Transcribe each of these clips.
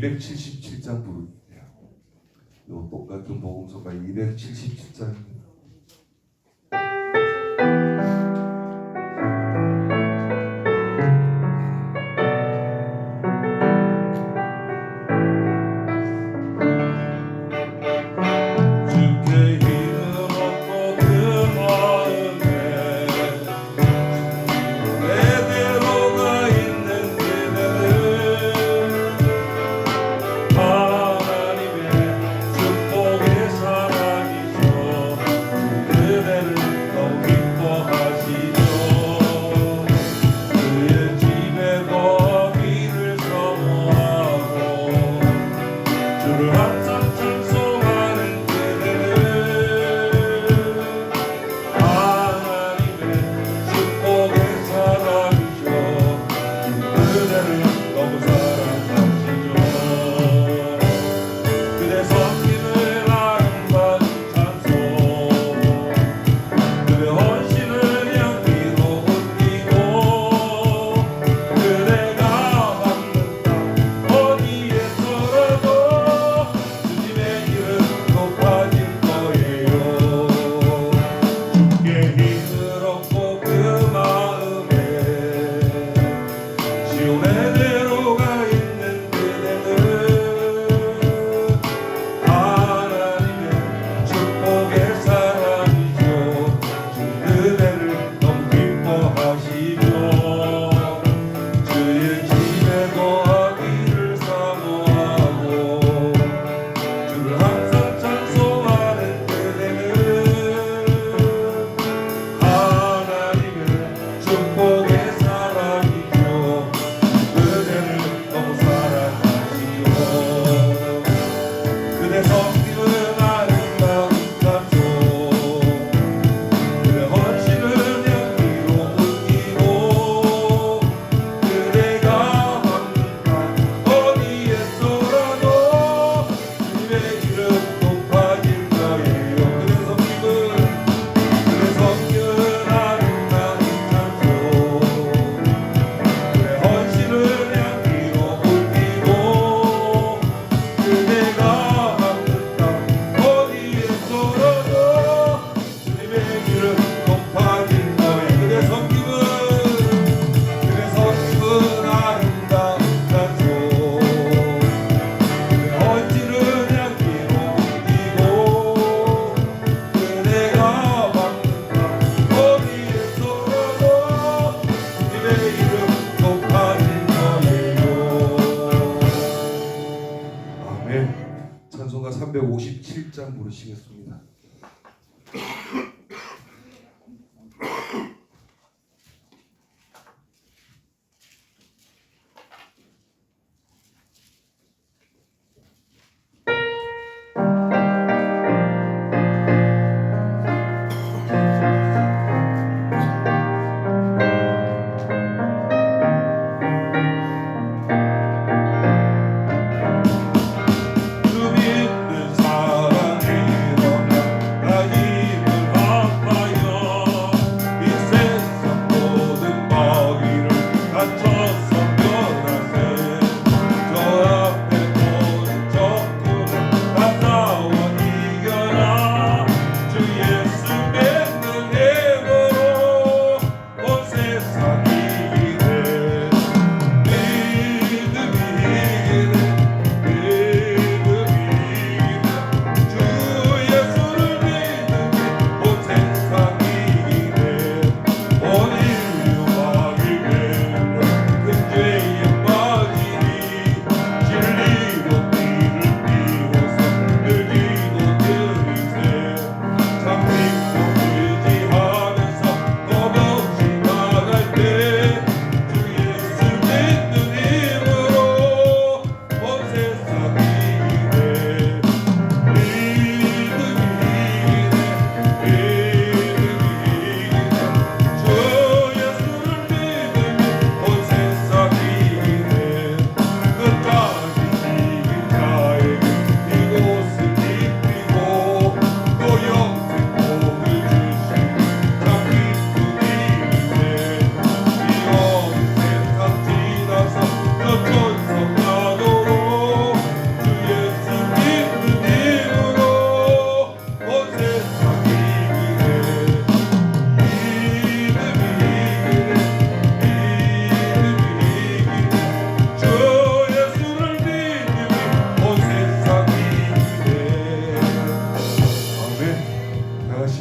277장 부르기예요. 요 똑같은 복음서가 277장입니다. 하나님의 축복의 사랑이죠. 그대를 아멘. 찬송가 357장 부르시겠습니다.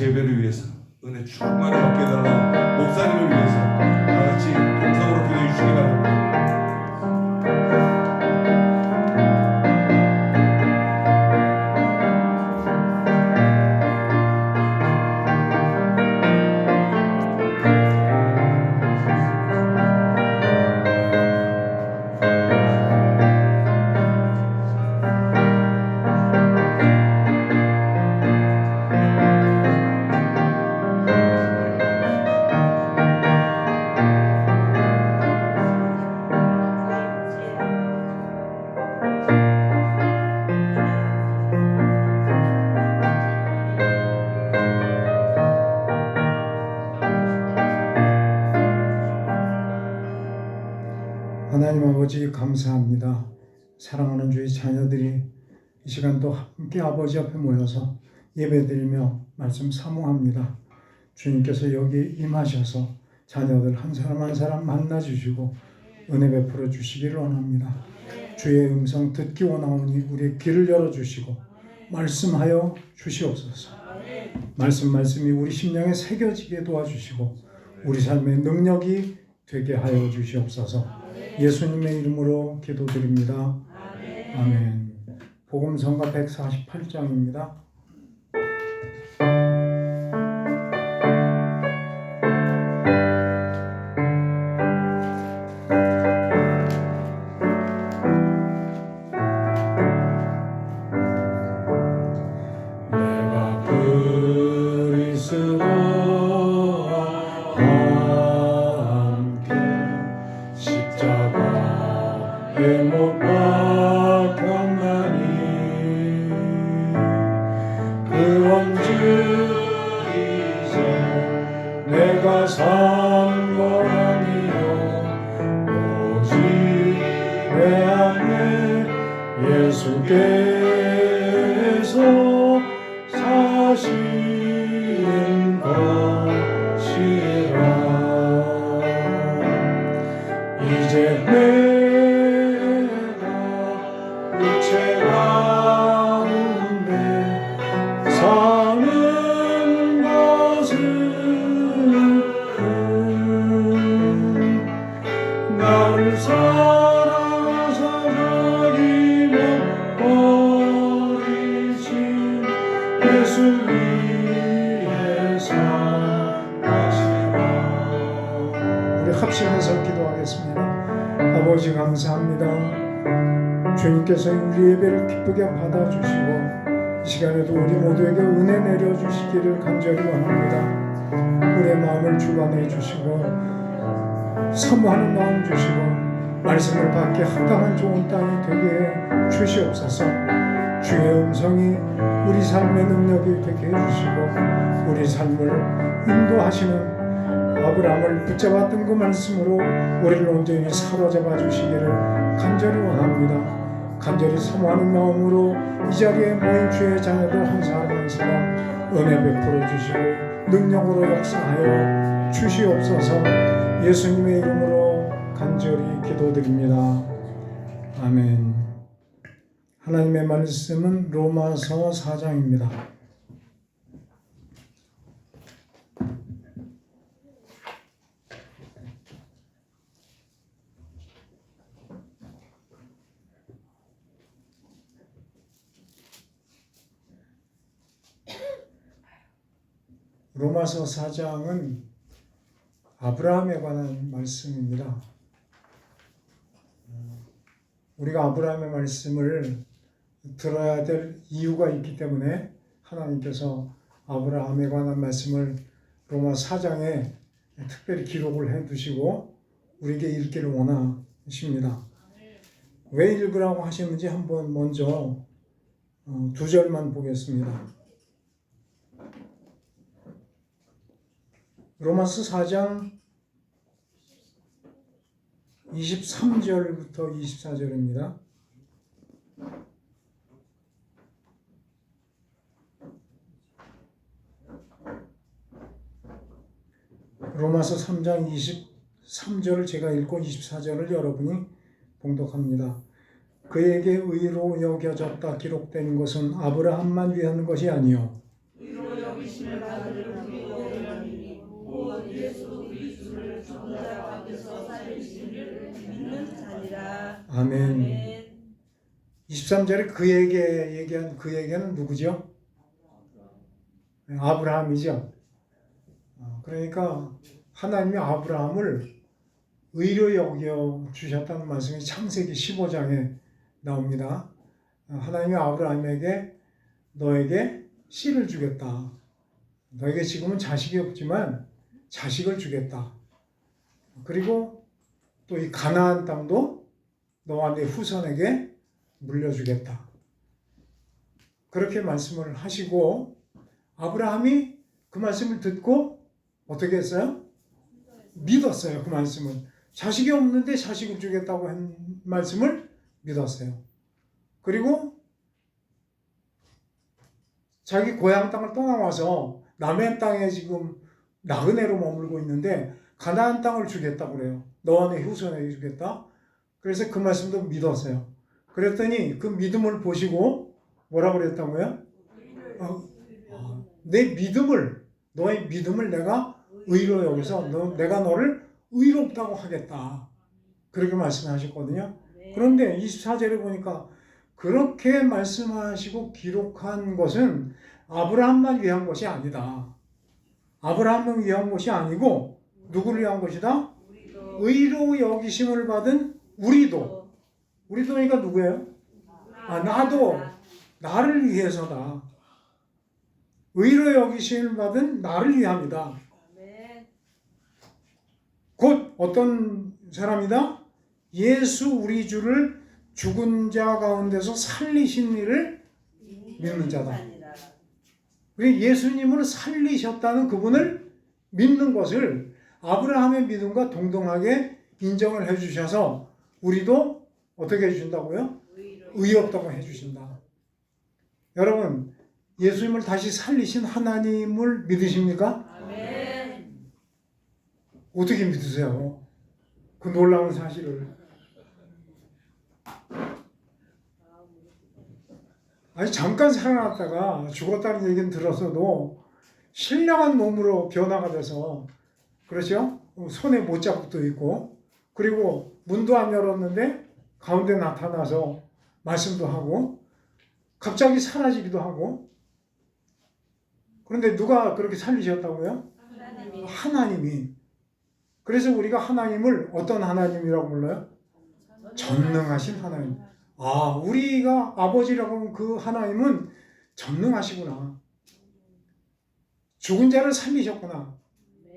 예배를 위해서 은혜 충만히 받게 해달라. 목사님을 위해서 다 같이 동성으로 기도해 주시기 바랍니다. 하나님 아버지 감사합니다. 사랑하는 주의 자녀들이 이 시간도 함께 아버지 앞에 모여서 예배드리며 말씀 사모합니다. 주님께서 여기 임하셔서 자녀들 한 사람 한 사람 만나주시고 은혜 베풀어 주시기를 원합니다. 주의 음성 듣기 원하오니 우리의 귀를 열어주시고 말씀하여 주시옵소서. 말씀이 우리 심령에 새겨지게 도와주시고 우리 삶의 능력이 되게 하여 주시옵소서. 예수님의 이름으로 기도드립니다. 아멘. 복음성가 148장입니다. 내가 그리스도와 함께 십자가에 못 박혔나니 예수 위에 사시라. 우리 합심해서 기도하겠습니다. 아버지 감사합니다. 주님께서 우리 예배를 기쁘게 받아주시고 이 시간에도 우리 모두에게 은혜 내려주시기를 간절히 원합니다. 우리의 마음을 주관해 주시고 사모하는 마음 주시고 말씀을 받기 합당한 좋은 땅이 되게 주시옵소서. 주의 음성이 우리 삶의 능력이 되게 해주시고 우리 삶을 인도하시는 아브라함을 붙잡았던 그 말씀으로 우리를 온전히 사로잡아 주시기를 간절히 원합니다. 간절히 사모하는 마음으로 이 자리에 모인 주의 자녀들 한 사람 한 사람 은혜 베풀어 주시고 능력으로 역사하여 주시옵소서. 예수님의 이름으로 간절히 기도드립니다. 아멘. 하나님의 말씀은 로마서 4장입니다. 로마서 4장은 아브라함에 관한 말씀입니다. 우리가 아브라함의 말씀을 들어야 될 이유가 있기 때문에 하나님께서 아브라함에 관한 말씀을 로마 4장에 특별히 기록을 해두시고 우리에게 읽기를 원하십니다. 왜 읽으라고 하시는지 한번 먼저 두 절만 보겠습니다. 로마서 4장 23절부터 24절입니다. 로마서 3장 23절을 제가 읽고 24절을 여러분이 봉독합니다. 그에게 의로 여겨졌다 기록된 것은 아브라함만 위한 것이 아니요 의로 여기심을 받을 우리 오연이니 곧 예수 그리스도를 죽은 자 가운데서 살리시기를 믿는 자니라. 아멘. 23절에 그에게 얘기한 그에게는 누구죠? 아브라함이죠. 그러니까 하나님이 아브라함을 의로 여겨 주셨다는 말씀이 창세기 15장에 나옵니다. 하나님이 아브라함에게 너에게 씨를 주겠다. 너에게 지금은 자식이 없지만 자식을 주겠다. 그리고 또 이 가나안 땅도 너와 네 후손에게 물려주겠다. 그렇게 말씀을 하시고 아브라함이 그 말씀을 듣고 어떻게 했어요? 믿었어요. 그 말씀을. 자식이 없는데 자식을 주겠다고 한 말씀을 믿었어요. 그리고 자기 고향 땅을 떠나와서 남의 땅에 지금 나그네로 머물고 있는데 가나안 땅을 주겠다고 그래요. 너와 네 후손에게 주겠다. 그래서 그 말씀도 믿었어요. 그랬더니 그 믿음을 보시고 뭐라고 그랬다고요? 내 믿음을, 너의 믿음을 내가 의로 여기서 내가 너를 의롭다고 하겠다. 그렇게 말씀하셨거든요. 그런데 24절에 보니까 그렇게 말씀하시고 기록한 것은 아브라함만 위한 것이 아니다. 아브라함만 위한 것이 아니고 누구를 위한 것이다? 의로 여기심을 받은 우리도. 우리도니까 누구예요? 나도. 나를 위해서다. 의로 여기심을 받은 나를 위함이다. 곧 어떤 사람이다? 예수 우리 주를 죽은 자 가운데서 살리신 이를 믿는 자다. 예수님을 살리셨다는 그분을 믿는 것을 아브라함의 믿음과 동등하게 인정을 해주셔서 우리도 어떻게 해주신다고요? 의롭다고 해주신다. 여러분, 예수님을 다시 살리신 하나님을 믿으십니까? 아멘. 어떻게 믿으세요? 그 놀라운 사실을. 아니 잠깐 살아났다가 죽었다는 얘기는 들었어도 신령한 몸으로 변화가 돼서, 그렇죠? 손에 못자국도 있고, 그리고 문도 안 열었는데 가운데 나타나서 말씀도 하고 갑자기 사라지기도 하고, 그런데 누가 그렇게 살리셨다고요? 하나님이 하나님이. 그래서 우리가 하나님을 어떤 하나님이라고 불러요? 전능하신 하나님. 아, 우리가 아버지라고 하면 그 하나님은 전능하시구나. 죽은 자를 살리셨구나.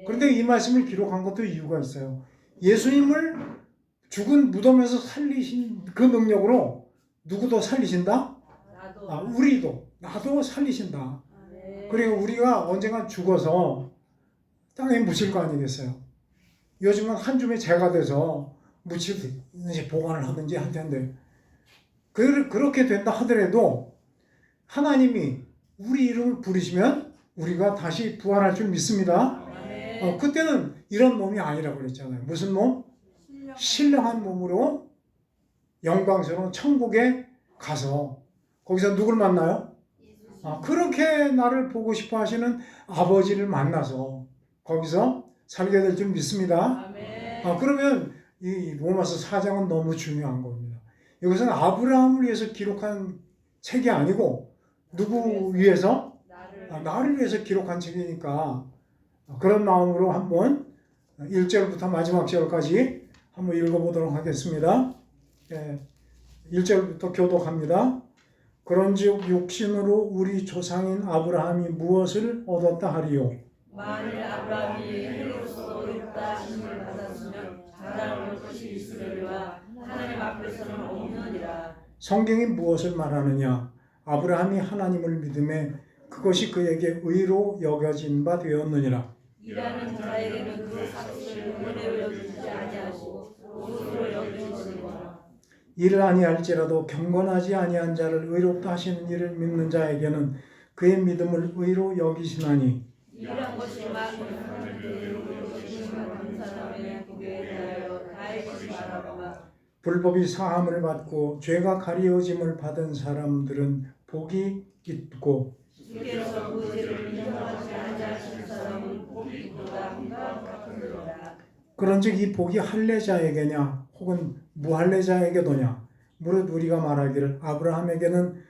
그런데 이 말씀을 기록한 것도 이유가 있어요. 예수님을 죽은 무덤에서 살리신 그 능력으로 누구도 살리신다? 나도 아, 우리도, 나도 살리신다. 네. 그리고 우리가 언젠가 죽어서 땅에 묻힐 거 아니겠어요? 요즘은 한 줌의 재가 돼서 묻히든지 보관을 하든지 할 텐데, 그렇게 된다 하더라도 하나님이 우리 이름을 부르시면 우리가 다시 부활할 줄 믿습니다. 아멘. 그때는 이런 몸이 아니라고 그랬잖아요. 무슨 몸? 신령한 몸으로 영광스러운 천국에 가서 거기서 누굴 만나요? 그렇게 나를 보고 싶어 하시는 아버지를 만나서 거기서 살게 될 줄 믿습니다. 아멘. 그러면 이 로마서 4장은 너무 중요한 겁니다. 이것은 아브라함을 위해서 기록한 책이 아니고 누구 위해서? 나를 위해서 기록한 책이니까 그런 마음으로 한번 1절부터 마지막 절까지 한번 읽어보도록 하겠습니다. 1절부터 교독합니다. 그런즉 육신으로 우리 조상인 아브라함이 무엇을 얻었다 하리요? 만일 아브라함이 해로서 의롭다 하심을 받았으면 자랑할 것이 있으려니와 하나님 앞에서는 없느니라. 성경이 무엇을 말하느냐? 아브라함이 하나님을 믿음에 그것이 그에게 의로 여겨진 바 되었느니라. 일하는 자에게는 그 사실을 은혜로 여기지 아니하시고 의로 여기시니라. 일을 아니할지라도 경건하지 아니한 자를 의롭다 하시는 이를 믿는 자에게는 그의 믿음을 의로 여기시나니 일한 것이 많은 하나님께 의로 여기심을 받은 사람의 복에 대하여 다행히 말하거나 불법이 사함을 받고 죄가 가리워짐을 받은 사람들은 복이 있고 주께서 그 죄를 인정하지 아니하신 사람은 복이 있도다 함과 같으니라. 그런즉 이 복이 할례자에게냐 혹은 무할례자에게도냐 무릇 우리가 말하기를 아브라함에게는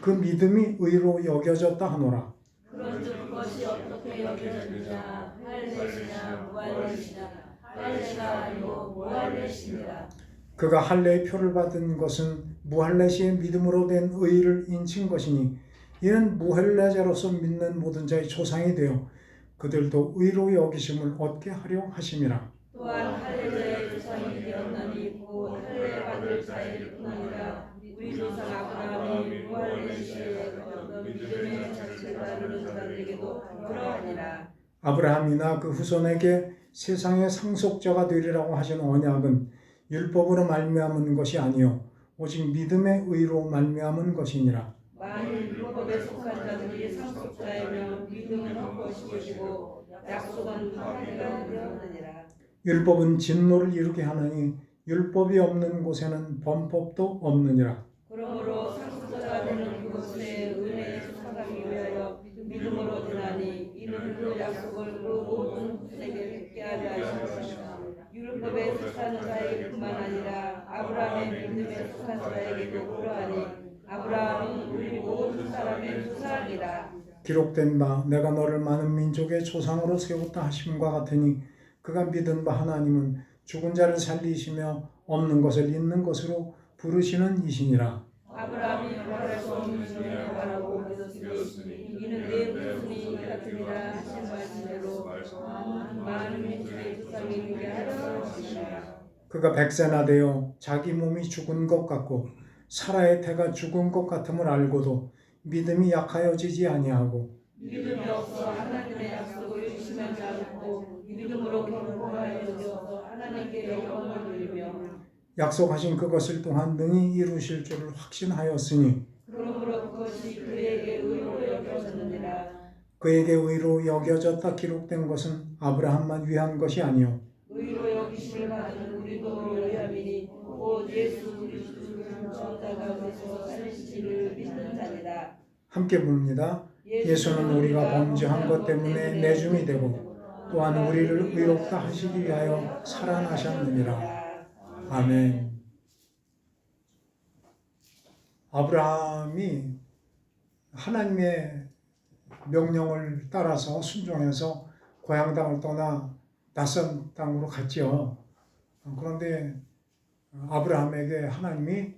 그 믿음이 의로 여겨졌다 하노라. 그런즉 그것이 어떻게 여겨졌느냐 할례시냐 무할례시냐 할례가 아니고 무할례시니라. 그가 할례의 표를 받은 것은 무할례시의 믿음으로 된 의를 인친 것이니 이는 무할례자로서 믿는 모든 자의 조상이 되어 그들도 의로 여기심을 얻게 하려 하심이라. 또한 할례자의 조상이 되었나니 곧 할례 받을 자일 뿐 아니라 우리 조상 아브라함이 무할례시에 얻은 믿음의 자체를 다루는 자들에게도 그러하니라. 아브라함이나 그 후손에게 세상의 상속자가 되리라고 하신 언약은 율법으로 말미암은 것이 아니요 오직 믿음의 의로 말미암은 것이니라. 만일 율법에 속한 자들이 상속자이면 믿음은 헛것이고 약속은 할례가 되었느니라. 율법은 진노를 이루게 하나니 율법이 없는 곳에는 범법도 없느니라. 그러므로 상속자가 되는 그곳에 은혜의 사람이 위하여 믿음으로 되나니 이는 그 약속을 그 모든 후세에게 뵙게 하려 하심이라. 율법에 속한 자에게 뿐만 아니라 아브라함의 믿음에 속한 자에게도 그러하니 아브라함은 우리 모든 사람의 조상이라. 기록된 바 내가 너를 많은 민족의 조상으로 세웠다 하심과 같으니 그가 믿은 바 하나님은 죽은 자를 살리시며 없는 것을 있는 것으로 부르시는 이시니라. 아브라함이 말할 수 없는 일을 말하고 믿었으니 이는 내 후손이 같으리라 하신 말씀대로 많은 민족의 조상이 되게 하려 하시니라. 그가 백세나 되어 자기 몸이 죽은 것 같고 사라의 태가 죽은 것 같음을 알고도 믿음이 약하여지지 아니하고 믿음이 없어 하나님의 약속을 의심하지 않고 믿음으로 경고하여 여겨서 하나님께 영광을 돌리며 약속하신 그것을 또한 능히 이루실 줄을 확신하였으니 그러므로 그것이 그에게 의로 여겨졌느니라. 그에게 의로 여겨졌다 기록된 것은 아브라함만 위한 것이 아니요 의로 여기심을 받은 우리도 의함이니 곧 예수 그리스도를 죽은 가운데서 살리시기를 믿는 자니라. 함께 부릅니다. 예수는 우리가 범죄한 것 때문에 내줌이 되고 또한 우리를 의롭다 하시기 위하여 살아나셨느니라. 아멘. 하나님의 명령을 따라서 순종해서 고향 땅을 떠나 낯선 땅으로 갔지요. 그런데 아브라함에게 하나님이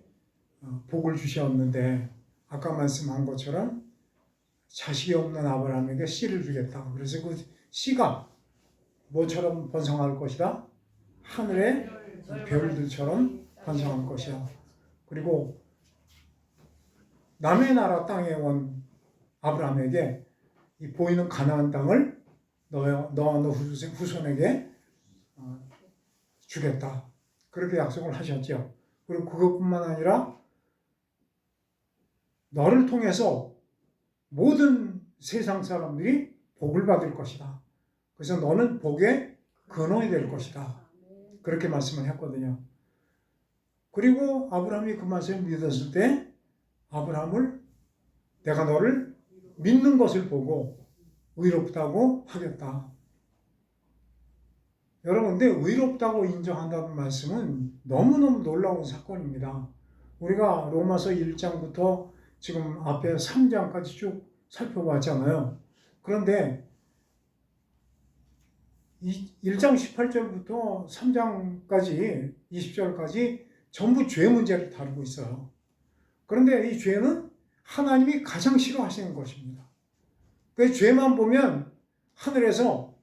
복을 주셨는데 아까 말씀한 것처럼 자식이 없는 아브라함에게 씨를 주겠다. 그래서 그 씨가 뭐처럼 번성할 것이다? 하늘의 별들처럼 번성할 것이야. 그리고 남의 나라 땅에 온 아브라함에게 이 보이는 가나안 땅을 너와 너 후손에게 주겠다. 그렇게 약속을 하셨죠. 그리고 그것뿐만 아니라 너를 통해서 모든 세상 사람들이 복을 받을 것이다. 그래서 너는 복의 근원이 될 것이다. 그렇게 말씀을 했거든요. 그리고 아브라함이 그 말씀을 믿었을 때 아브라함을 내가 너를 믿는 것을 보고 의롭다고 하겠다. 여러분, 근데 의롭다고 인정한다는 말씀은 너무너무 놀라운 사건입니다. 우리가 로마서 1장부터 지금 앞에 3장까지 쭉 살펴봤잖아요. 그런데 1장 18절부터 3장까지 20절까지 전부 죄 문제를 다루고 있어요. 그런데 이 죄는 하나님이 가장 싫어하시는 것입니다. 그 죄만 보면 하늘에서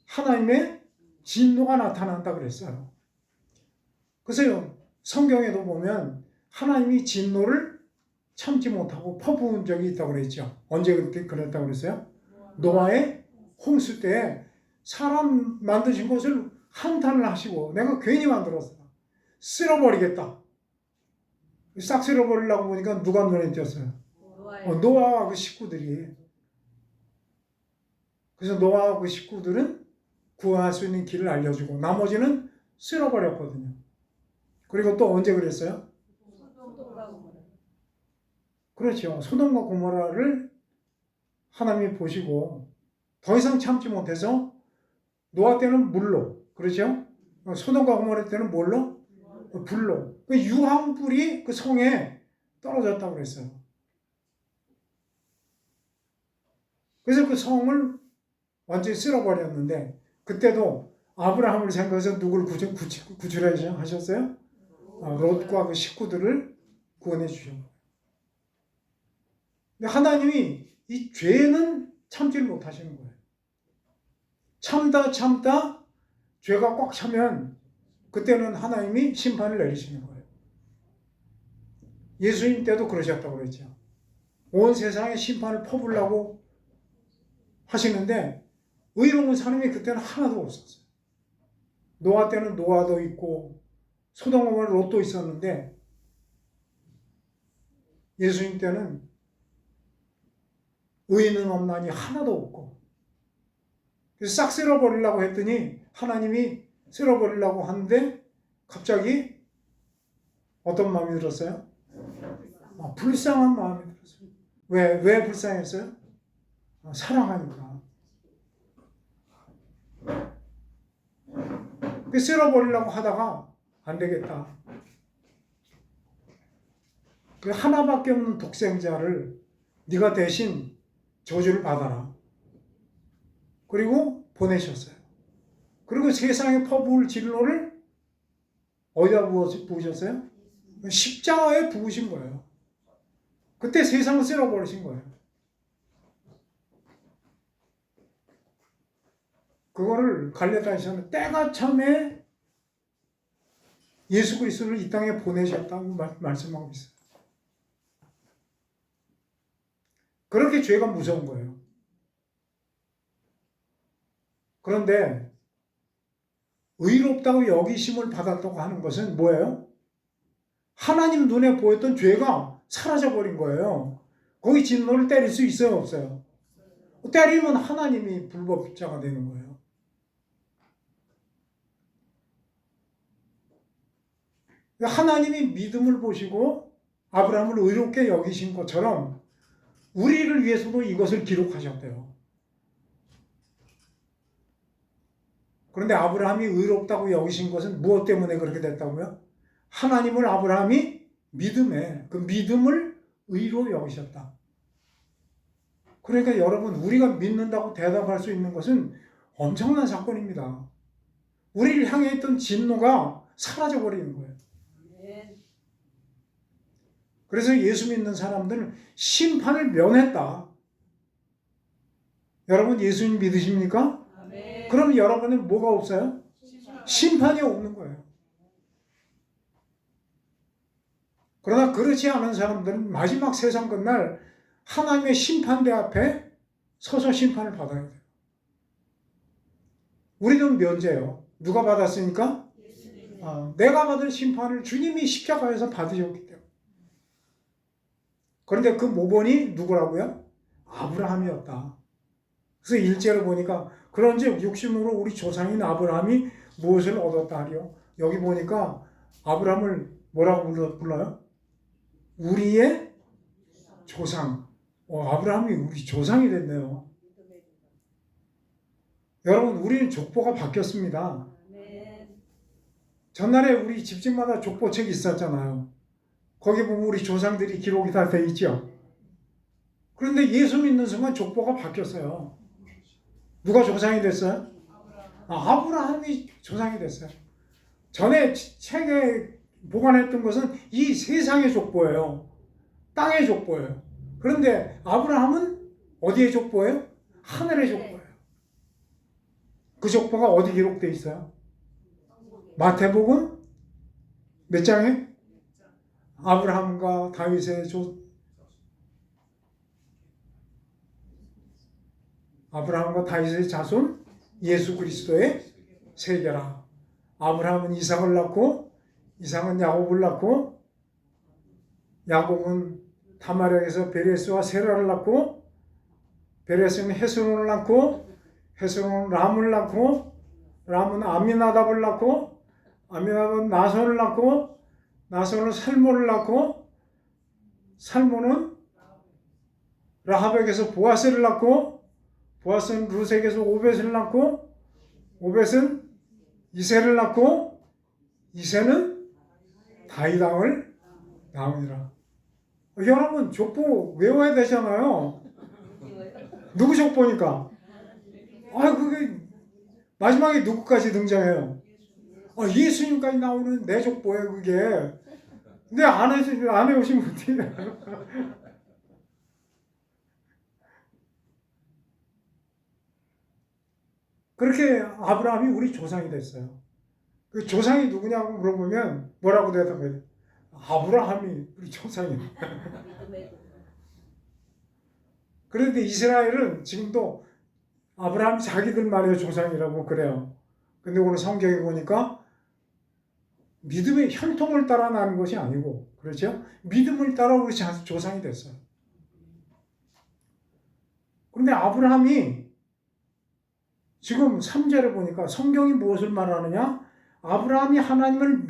하나님의 진노가 나타난다 그랬어요. 그래서 성경에도 보면 하나님이 진노를 참지 못하고 퍼부은 적이 있다고 그랬죠. 언제 그렇게 그랬다고 그랬어요? 노아의 홍수 때 사람 만드신 것을 한탄을 하시고 내가 괜히 만들었어. 쓸어버리겠다. 싹 쓸어버리려고 보니까 누가 눈에 띄었어요? 노아와 그 식구들이. 그래서 노아와 그 식구들은 구할 수 있는 길을 알려주고 나머지는 쓸어버렸거든요. 그리고 또 언제 그랬어요? 그렇죠. 소돔과 고모라를 하나님이 보시고 더 이상 참지 못해서 노아 때는 물로, 그렇죠? 소돔과 고모라 때는 뭘로? 불로. 그 유황불이 그 성에 떨어졌다고 그랬어요. 그래서 그 성을 완전히 쓸어버렸는데 그때도 아브라함을 생각해서 누구를 구출해 하셨어요? 롯과 그 식구들을 구원해 주셨어요. 근데 하나님이 이 죄는 참지를 못하시는 거예요. 참다 죄가 꽉 차면 그때는 하나님이 심판을 내리시는 거예요. 예수님 때도 그러셨다고 그랬죠. 온 세상에 심판을 퍼부으려고 하시는데 의로운 사람이 그때는 하나도 없었어요. 노아 때는 노아도 있고 소돔과 고모라 롯도 있었는데 예수님 때는 의인은 없나니 하나도 없고 그래서 싹 쓸어버리려고 했더니 하나님이 쓸어버리려고 하는데 갑자기 어떤 마음이 들었어요? 불쌍한 마음이 들었어요. 왜 불쌍했어요? 사랑하니까. 쓸어버리려고 하다가 안 되겠다. 그 하나밖에 없는 독생자를 네가 대신 저주를 받아라. 그리고 보내셨어요. 그리고 세상에 퍼부을 진노를 어디다 부으셨어요? 십자가에 부으신 거예요. 그때 세상을 쓸어버리신 거예요. 그거를 갈렙다에서는 때가 참에 예수 그리스도를 이 땅에 보내셨다고 말씀하고 있어요. 그렇게 죄가 무서운 거예요. 그런데 의롭다고 여기심을 받았다고 하는 것은 뭐예요? 하나님 눈에 보였던 죄가 사라져버린 거예요. 거기 진노를 때릴 수 있어요, 없어요? 때리면 하나님이 불법자가 되는 거예요. 하나님이 믿음을 보시고 아브라함을 의롭게 여기신 것처럼 우리를 위해서도 이것을 기록하셨대요. 그런데 아브라함이 의롭다고 여기신 것은 무엇 때문에 그렇게 됐다고요? 하나님을 아브라함이 믿음에 그 믿음을 의로 여기셨다. 그러니까 여러분, 우리가 믿는다고 대답할 수 있는 것은 엄청난 사건입니다. 우리를 향해 있던 진노가 사라져버리는 거예요. 그래서 예수 믿는 사람들은 심판을 면했다. 여러분, 예수님 믿으십니까? 그럼 여러분은 뭐가 없어요? 심판이 없는 거예요. 그러나 그렇지 않은 사람들은 마지막 세상 끝날 하나님의 심판대 앞에 서서 심판을 받아야 돼요. 우리는 면제요. 누가 받았으니까? 내가 받을 심판을 주님이 십자가에서 받으셨기 때문에. 그런데 그 모본이 누구라고요? 아브라함이었다. 그래서 일제를 보니까 그런즉 육신으로 우리 조상인 아브라함이 무엇을 얻었다 하리요? 여기 보니까 아브라함을 뭐라고 불러요? 우리의 조상. 아브라함이 우리 조상이 됐네요. 여러분, 우리는 족보가 바뀌었습니다. 전날에 우리 집집마다 족보책이 있었잖아요. 거기 보면 우리 조상들이 기록이 다 돼 있죠. 그런데 예수 믿는 순간 족보가 바뀌었어요. 누가 조상이 됐어요? 아브라함이 조상이 됐어요. 전에 책에 보관했던 것은 이 세상의 족보예요. 땅의 족보예요. 그런데 아브라함은 어디의 족보예요? 하늘의 족보예요. 그 족보가 어디 기록되어 있어요? 마태복음 몇 장에? 아브라함과 다윗의 아브라함과 다윗의 자손 예수 그리스도의 세계라. 아브라함은 이삭을 낳고, 이삭은 야곱을 낳고, 야곱은 다말에서 베레스와 세라를 낳고, 베레스는 헤스론을 낳고, 헤스론은 람을 낳고, 람은 아미나답을 낳고, 아미나답은 나손을 낳고, 나손은 살모를 낳고, 살모는 라합에게서 보아스를 낳고, 보아스는 루색에서 오벳을 낳고, 오벳은 이새를 낳고, 이새는 다윗 왕을 낳으니라. 여러분, 족보 외워야 되잖아요. 누구 족보니까? 그게 마지막에 누구까지 등장해요? 예수님까지 나오는 내 족보예요, 그게. 근데 안 해오시면 어떡해요? 그렇게 아브라함이 우리 조상이 됐어요. 그 조상이 누구냐고 물어보면 뭐라고 대답해요? 아브라함이 우리 조상이에요. 그런데 이스라엘은 지금도 아브라함이 자기들만의 조상이라고 그래요. 근데 오늘 성경에 보니까 믿음의 혈통을 따라 나는 것이 아니고, 그렇죠? 믿음을 따라 우리 조상이 됐어요. 그런데 아브라함이 지금 3절에 보니까 성경이 무엇을 말하느냐? 아브라함이 하나님을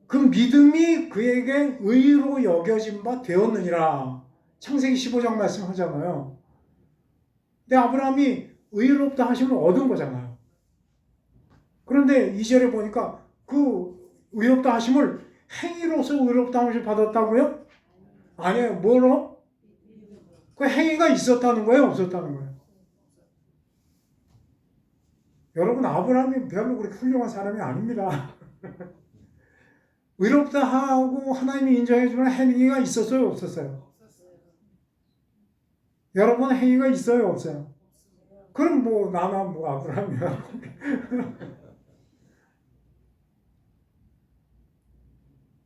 그 믿음이 그에게 의로 여겨진 바 되었느니라. 창세기 15장 말씀하잖아요. 근데 아브라함이 의롭다 하심을 얻은 거잖아요. 그런데 2절에 보니까 그 의롭다 하심을 행위로서 의롭다 하심을 받았다고요? 아니에요. 뭐로? 그 행위가 있었다는 거예요? 없었다는 거예요? 여러분, 아브라함이 별로 그렇게 훌륭한 사람이 아닙니다. 의롭다 하고 하나님이 인정해주는 행위가 있었어요? 없었어요? 여러분, 행위가 있어요? 없어요? 그럼 나나 아브라함이야.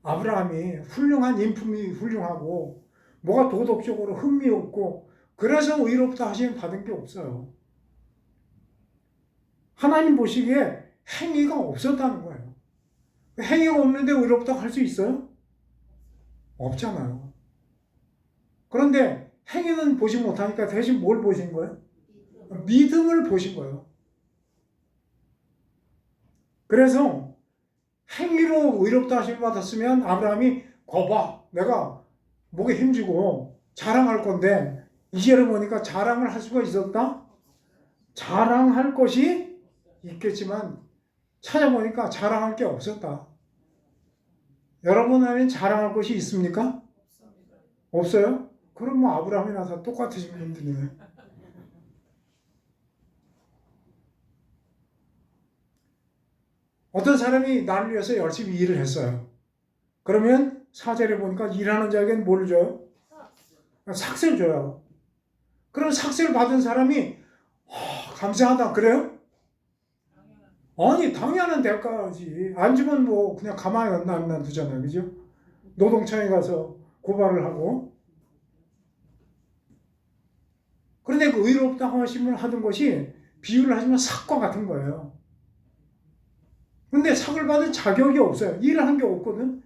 아브라함이 훌륭한 인품이 훌륭하고 뭐가 도덕적으로 흥미없고 그래서 의롭다 하시면 받은 게 없어요. 하나님 보시기에 행위가 없었다는 거예요. 행위가 없는데 의롭다 할 수 있어요? 없잖아요. 그런데 행위는 보지 못하니까 대신 뭘 보신 거예요? 믿음을 보신 거예요. 그래서 행위로 의롭다 하심을 받았으면 아브라함이 거봐, 내가 목에 힘주고 자랑할 건데, 이제를 보니까 자랑을 할 수가 있었다? 자랑할 것이 있겠지만 찾아보니까 자랑할 게 없었다. 여러분 안에 자랑할 것이 있습니까? 없어요? 그럼 뭐 아브라함이나 다 똑같으신 분들이네. 어떤 사람이 나를 위해서 열심히 일을 했어요. 그러면 4절에 보니까 일하는 자에게는 뭘 줘요? 삭세를 줘요. 그럼 삭세를 받은 사람이 감사하다 그래요? 아니 당연한 대가지. 안 주면 뭐 그냥 가만히 안 놔두잖아요. 그죠? 노동청에 가서 고발을 하고. 그런데 그 의롭다고 하심을 하던 것이 비유를 하시면 삭과 같은 거예요. 근데 삭을 받을 자격이 없어요. 일을 한 게 없거든.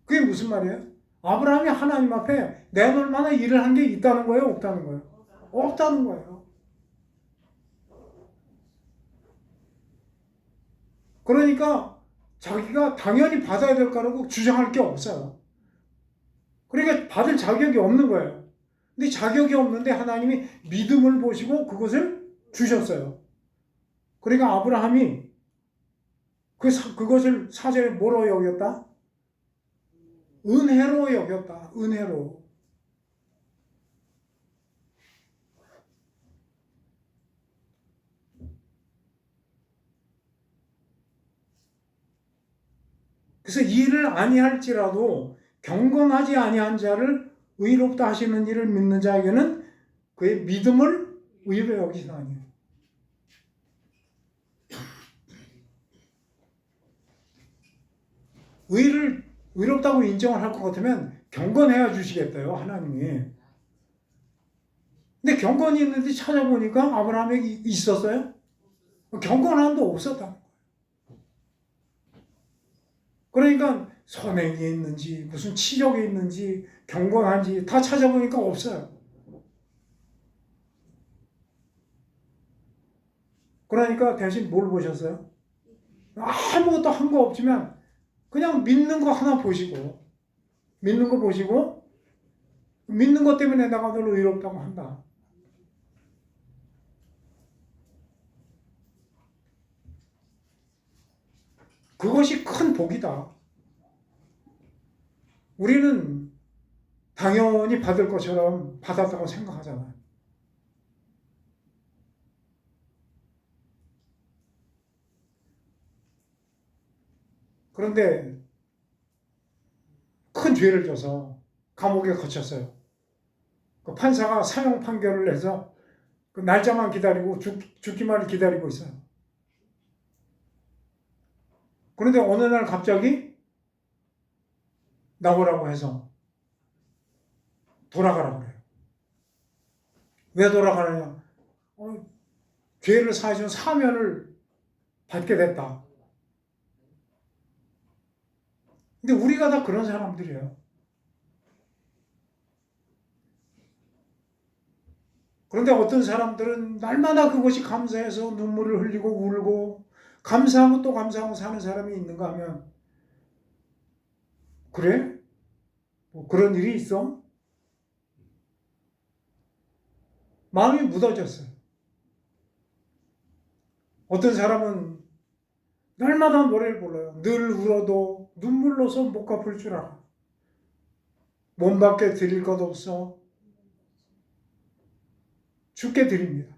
그게 무슨 말이에요? 아브라함이 하나님 앞에 내놓을 만한 일을 한 게 있다는 거예요? 없다는 거예요? 없다는 거예요. 그러니까 자기가 당연히 받아야 될 거라고 주장할 게 없어요. 그러니까 받을 자격이 없는 거예요. 근데 자격이 없는데 하나님이 믿음을 보시고 그것을 주셨어요. 그러니까 아브라함이 그것을 4절에 뭐로 여겼다? 은혜로 여겼다. 은혜로. 그래서 일을 아니할지라도 경건하지 아니한 자를 의롭다 하시는 일을 믿는 자에게는 그의 믿음을 의로 여기시다니. 의를 의롭다고 인정을 할 것 같으면 경건해야 주시겠대요, 하나님이. 근데 경건이 있는데 찾아보니까 아브라함에게 있었어요? 경건함도 없었다. 그러니까 선행이 있는지 무슨 치력이 있는지 경건한지 다 찾아보니까 없어요. 그러니까 대신 뭘 보셨어요? 아무것도 한 거 없지만 그냥 믿는 거 하나 보시고 믿는 거 보시고 믿는 것 때문에 내가 너를 의롭다고 한다. 그것이 큰 복이다. 우리는 당연히 받을 것처럼 받았다고 생각하잖아요. 그런데 큰 죄를 져서 감옥에 갇혔어요. 그 판사가 사형 판결을 해서 그 날짜만 기다리고 죽기만을 기다리고 있어요. 그런데 어느 날 갑자기 나오라고 해서 돌아가라고 그래요. 왜 돌아가느냐? 죄를 사하신 사면을 받게 됐다. 근데 우리가 다 그런 사람들이에요. 그런데 어떤 사람들은 날마다 그것이 감사해서 눈물을 흘리고 울고 감사하고 또 감사하고 사는 사람이 있는가 하면 그래? 뭐 그런 일이 있어? 마음이 묻어졌어요. 어떤 사람은 날마다 노래를 불러요. 늘 울어도 눈물로서 못 갚을 줄 알아. 몸밖에 드릴 것 없어 주께 드립니다.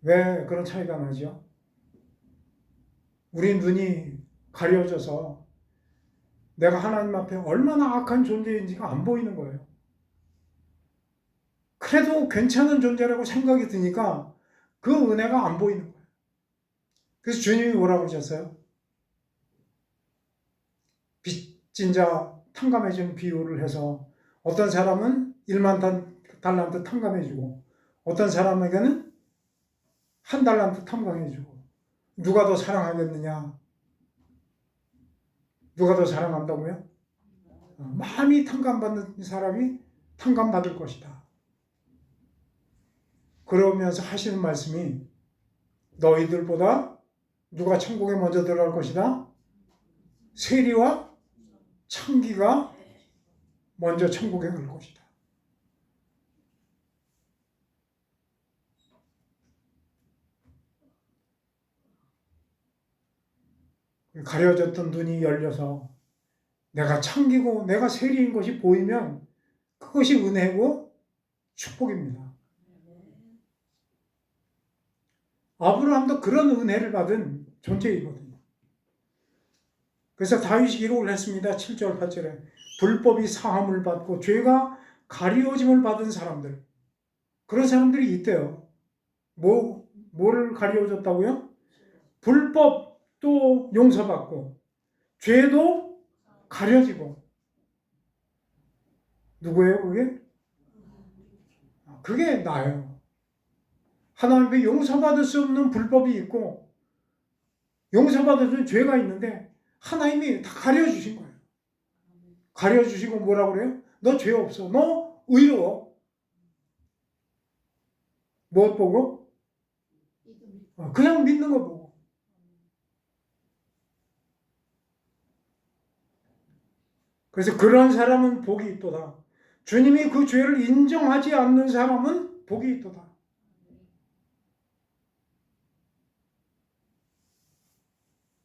왜 그런 차이가 나죠? 우리 눈이 가려져서 내가 하나님 앞에 얼마나 악한 존재인지가 안 보이는 거예요. 그래도 괜찮은 존재라고 생각이 드니까 그 은혜가 안 보이는 거예요. 그래서 주님이 뭐라고 하셨어요? 빚진 자 탕감해주는 비유를 해서 어떤 사람은 1만 달란트 탕감해주고 어떤 사람에게는 1달란트 탕감해주고 누가 더 사랑하겠느냐? 누가 더 사랑한다고요? 마음이 탕감받는 사람이 탕감받을 것이다. 그러면서 하시는 말씀이 너희들보다 누가 천국에 먼저 들어갈 것이다? 세리와 창기가 먼저 천국에 갈 것이다. 가려졌던 눈이 열려서 내가 창기고 내가 세리인 것이 보이면 그것이 은혜고 축복입니다. 아브라함도 그런 은혜를 받은 존재이거든요. 그래서 다윗이 기록을 했습니다. 7절 8절에 불법이 사함을 받고 죄가 가리워짐을 받은 사람들, 그런 사람들이 있대요. 뭐를 가리워졌다고요? 불법도 용서받고 죄도 가려지고. 누구예요 그게? 그게 나예요. 하나님께 용서받을 수 없는 불법이 있고 용서받을 수 없는 죄가 있는데 하나님이 다 가려주신 거예요. 가려주시고 뭐라고 그래요? 너 죄 없어. 너 의로워. 무엇 보고? 그냥 믿는 거 보고. 그래서 그런 사람은 복이 있도다. 주님이 그 죄를 인정하지 않는 사람은 복이 있도다.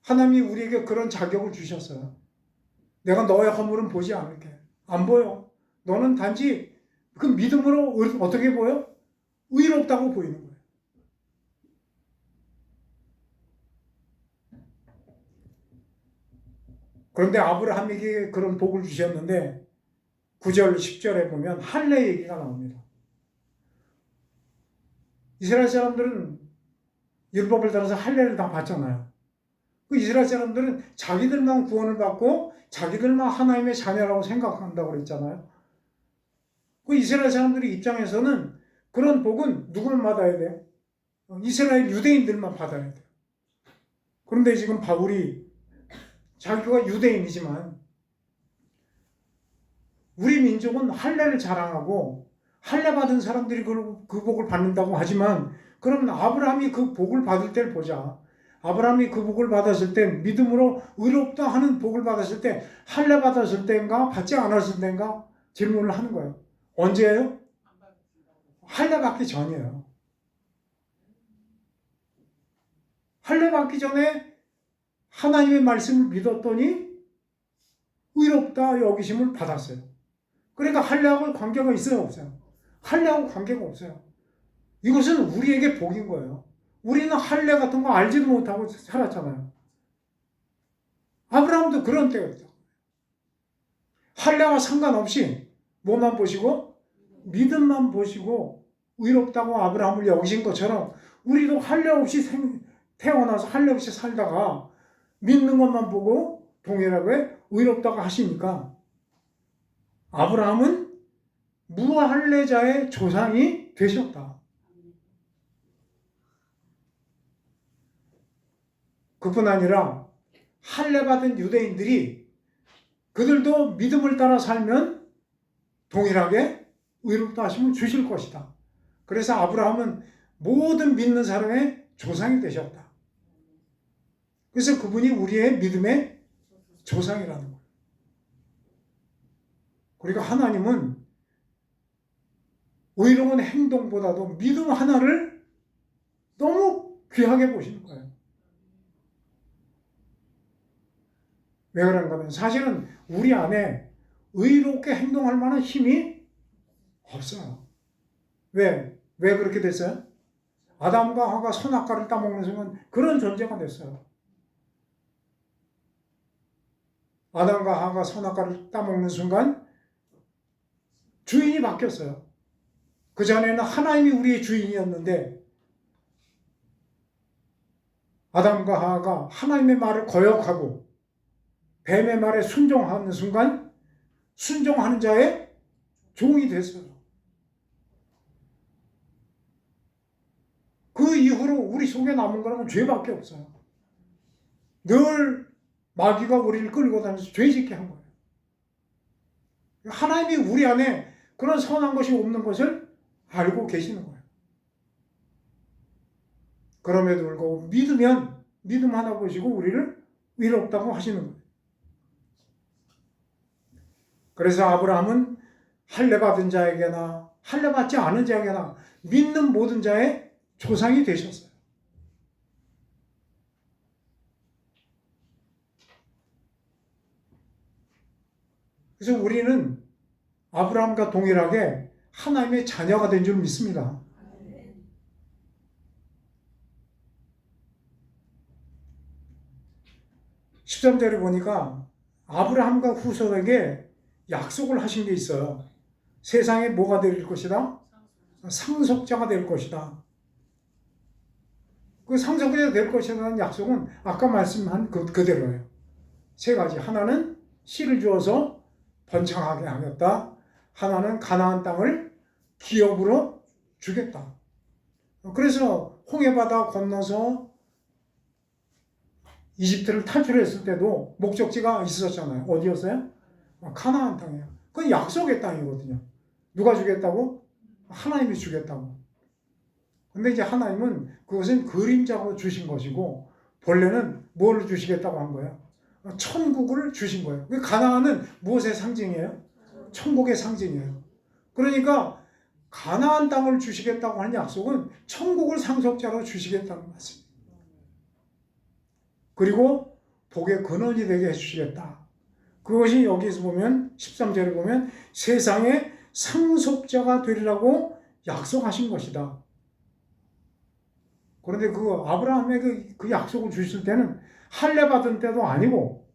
하나님이 우리에게 그런 자격을 주셨어요. 내가 너의 허물은 보지 않을게. 안 보여. 너는 단지 그 믿음으로 어떻게 보여? 의롭다고 보이는 거예요. 그런데 아브라함에게 그런 복을 주셨는데 9절 10절에 보면 할례 얘기가 나옵니다. 이스라엘 사람들은 율법을 따라서 할례를 다 받잖아요. 그 이스라엘 사람들은 자기들만 구원을 받고 자기들만 하나님의 자녀라고 생각한다고 그랬잖아요. 그 이스라엘 사람들의 입장에서는 그런 복은 누구를 받아야 돼요? 이스라엘 유대인들만 받아야 돼요. 그런데 지금 바울이 자기가 유대인이지만 우리 민족은 할례를 자랑하고 할례 받은 사람들이 그 복을 받는다고 하지만 그러면 아브라함이 그 복을 받을 때를 보자. 아브라함이 그 복을 받았을 때 믿음으로 의롭다 하는 복을 받았을 때 할례 받았을 때인가 받지 않았을 때인가 질문을 하는 거예요. 언제예요? 할례 받기 전이에요. 할례 받기 전에 하나님의 말씀을 믿었더니 의롭다 여기심을 받았어요. 그러니까 할례하고 관계가 있어요, 없어요? 할례하고 관계가 없어요. 이것은 우리에게 복인 거예요. 우리는 할례 같은 거 알지도 못하고 살았잖아요. 아브라함도 그런 때가 있다. 할례와 상관없이 뭐만 보시고 믿음만 보시고 의롭다고 아브라함을 여기신 것처럼 우리도 할례 없이 태어나서 할례 없이 살다가 믿는 것만 보고 동일하게 의롭다고 하시니까 아브라함은 무할례자의 조상이 되셨다. 그뿐 아니라 할례 받은 유대인들이 그들도 믿음을 따라 살면 동일하게 의롭다 하심을 주실 것이다. 그래서 아브라함은 모든 믿는 사람의 조상이 되셨다. 그래서 그분이 우리의 믿음의 조상이라는 거예요. 그러니까 하나님은 의로운 행동보다도 믿음 하나를 너무 귀하게 보시는 거예요. 왜 그런가 하면 사실은 우리 안에 의롭게 행동할 만한 힘이 없어요. 왜 그렇게 됐어요? 아담과 하와가 선악과를 따먹는 순간 그런 존재가 됐어요. 아담과 하와가 선악과를 따먹는 순간 주인이 바뀌었어요. 그전에는 하나님이 우리의 주인이었는데 아담과 하와가 하나님의 말을 거역하고 뱀의 말에 순종하는 순간 순종하는 자의 종이 됐어요. 그 이후로 우리 속에 남은 거는 죄밖에 없어요. 늘 마귀가 우리를 끌고 다니면서 죄짓게 한 거예요. 하나님이 우리 안에 그런 선한 것이 없는 것을 알고 계시는 거예요. 그럼에도 불구하고 믿으면 믿음 하나 보시고 우리를 의롭다고 하시는 거예요. 그래서 아브라함은 할례 받은 자에게나 할례 받지 않은 자에게나 믿는 모든 자의 조상이 되셨어요. 그래서 우리는 아브라함과 동일하게 하나님의 자녀가 된 줄 믿습니다. 13절에 보니까 아브라함과 후손에게 약속을 하신 게 있어요. 세상에 뭐가 될 것이다? 상속자가 될 것이다. 그 상속자가 될 것이라는 약속은 아까 말씀한 그대로예요. 세 가지. 하나는 씨를 주어서 번창하게 하겠다. 하나는 가나안 땅을 기업으로 주겠다. 그래서 홍해바다 건너서 이집트를 탈출했을 때도 목적지가 있었잖아요. 어디였어요? 가나안 땅이에요. 그건 약속의 땅이거든요. 누가 주겠다고? 하나님이 주겠다고. 근데 이제 하나님은 그것은 그림자로 주신 것이고 본래는 뭘 주시겠다고 한 거예요? 천국을 주신 거예요. 가나안은 무엇의 상징이에요? 천국의 상징이에요. 그러니까 가나안 땅을 주시겠다고 한 약속은 천국을 상속자로 주시겠다는 말씀입니다. 그리고 복의 근원이 되게 해주시겠다. 그것이 여기서 보면 13절에 보면 세상의 상속자가 되리라고 약속하신 것이다. 그런데 그 아브라함에게 그 약속을 주실 때는 할례 받은 때도 아니고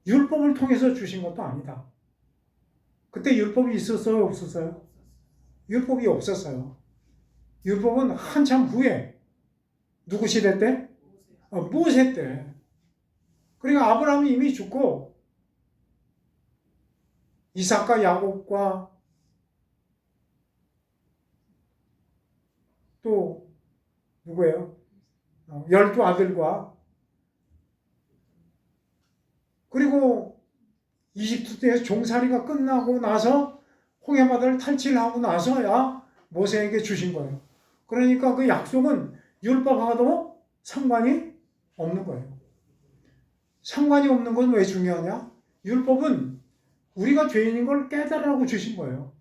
율법을 통해서 주신 것도 아니다. 그때 율법이 있었어요? 없었어요? 율법이 없었어요. 율법은 한참 후에 누구 시대 때? 모세 때. 그러니까 아브라함이 이미 죽고 이삭과 야곱과 또 누구예요? 12아들과 그리고 이집트에서 종살이가 끝나고 나서 홍해바다를 탈출하고 나서야 모세에게 주신 거예요. 그러니까 그 약속은 율법하고도 상관이 없는 거예요. 상관이 없는 건 왜 중요하냐? 율법은 우리가 죄인인 걸 깨달으라고 주신 거예요.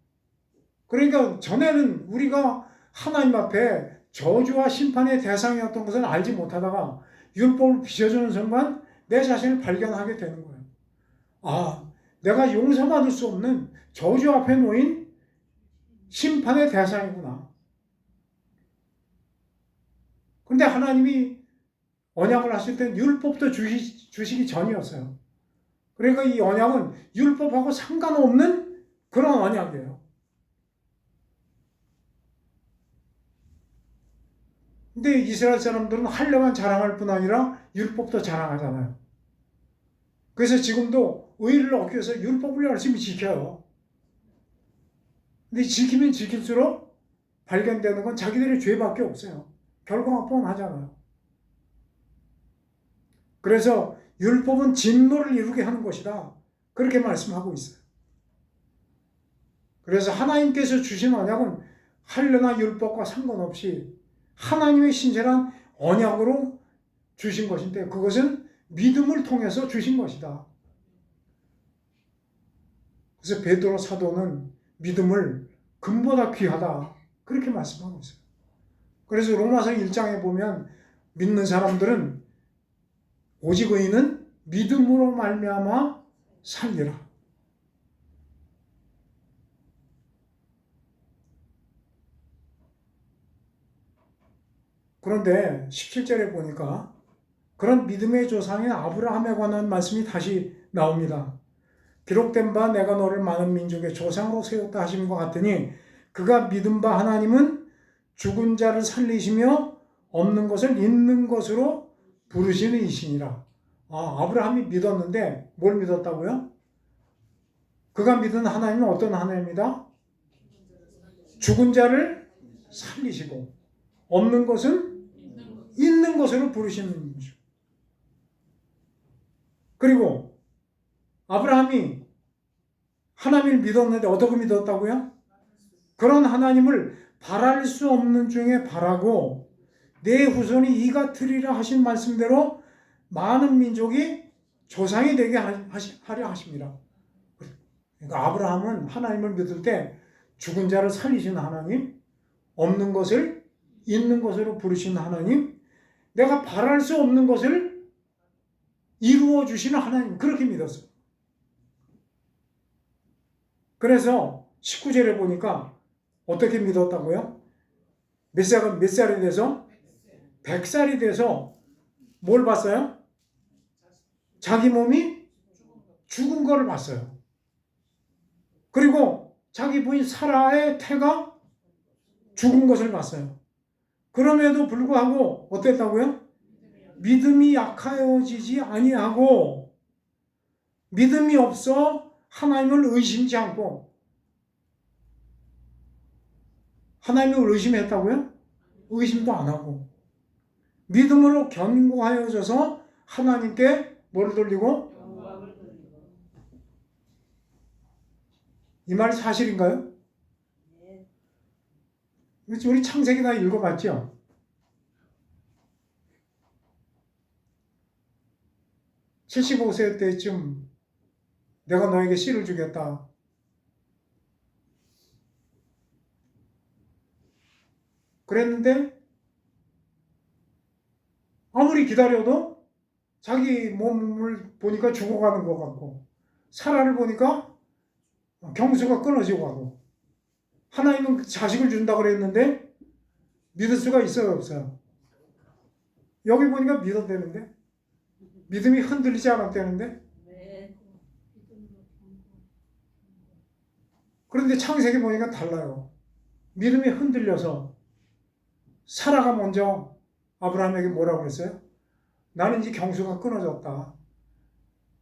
그러니까 전에는 우리가 하나님 앞에 저주와 심판의 대상이었던 것을 알지 못하다가 율법을 비춰주는 순간 내 자신을 발견하게 되는 거예요. 아, 내가 용서받을 수 없는 저주 앞에 놓인 심판의 대상이구나. 그런데 하나님이 언약을 하실 때 율법도 주시기 전이었어요. 그러니까 이 언약은 율법하고 상관없는 그런 언약이에요. 근데 이스라엘 사람들은 할례만 자랑할 뿐 아니라 율법도 자랑하잖아요. 그래서 지금도 의를 얻기 위해서 율법을 열심히 지켜요. 근데 지키면 지킬수록 발견되는 건 자기들의 죄밖에 없어요. 결과가 뻔하잖아요. 그래서 율법은 진노를 이루게 하는 것이다. 그렇게 말씀하고 있어요. 그래서 하나님께서 주신 언약은 할례나 율법과 상관없이 하나님의 신실한 언약으로 주신 것인데 그것은 믿음을 통해서 주신 것이다. 그래서 베드로 사도는 믿음을 금보다 귀하다. 그렇게 말씀하고 있어요. 그래서 로마서 1장에 보면 믿는 사람들은 오직 의인은 믿음으로 말미암아 살리라. 그런데 17절에 보니까 그런 믿음의 조상인 아브라함에 관한 말씀이 다시 나옵니다. 기록된 바 내가 너를 많은 민족의 조상으로 세웠다 하심과 같으니 그가 믿은 바 하나님은 죽은 자를 살리시며 없는 것을 있는 것으로 부르시는 이시니라. 아브라함이 믿었는데 뭘 믿었다고요? 그가 믿은 하나님은 어떤 하나님이다? 죽은 자를 살리시고 없는 것은 있는 것으로 부르시는 거죠. 그리고 아브라함이 하나님을 믿었는데 어떻게 믿었다고요? 그런 하나님을 바랄 수 없는 중에 바라고 내 후손이 이가 되리라 하신 말씀대로 많은 민족이 조상이 되게 하려 하십니다. 그러니까 아브라함은 하나님을 믿을 때 죽은 자를 살리시는 하나님, 없는 것을 있는 것으로 부르시는 하나님, 내가 바랄 수 없는 것을 이루어 주시는 하나님, 그렇게 믿었어요. 그래서 19절에 보니까 어떻게 믿었다고요? 몇 살이 돼서? 100살이 돼서 뭘 봤어요? 자기 몸이 죽은 거를 봤어요. 그리고 자기 부인 사라의 태가 죽은 것을 봤어요. 그럼에도 불구하고 어땠다고요? 믿음이 약하여지지 아니하고 믿음이 없어 하나님을 의심치 않고 하나님을 의심했다고요? 의심도 안 하고 믿음으로 견고하여져서 하나님께 뭘 돌리고? 이 말이 사실인가요? 우리 창세기 다 읽어봤죠? (75세) 때쯤 내가 너에게 씨를 주겠다. 그랬는데 아무리 기다려도 자기 몸을 보니까 죽어가는 것 같고 사라를 보니까 경수가 끊어지고 가고 하나님은 자식을 준다고 그랬는데 믿을 수가 있어요 없어요? 여기 보니까 믿었다는데 믿음이 흔들리지 않았다는데 그런데 창세기 보니까 달라요. 믿음이 흔들려서 사라가 먼저 아브라함에게 뭐라고 그랬어요? 나는 이제 경수가 끊어졌다.